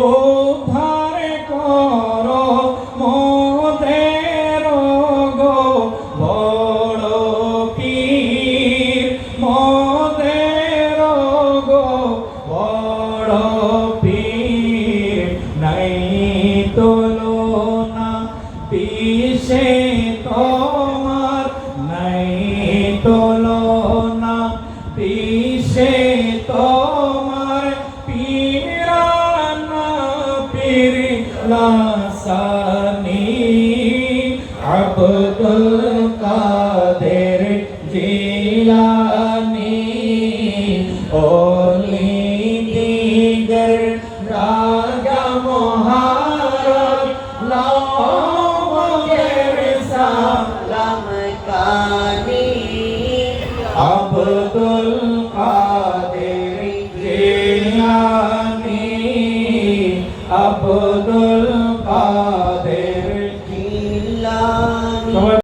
উদ্ধার করো মোদের গো বড় পীর, মোদের গো বড় পীর। নাই তুলনা পিছে তোমার, নাই তুলনা পিছে তোমার। পীরানা পীর লাসানি আব্দুল কাদের জিলানি। ওলি দিগর রাজা মহারাজ লামগের সালাম কানি। আব্দুল কাদের জিলানি, আব্দুল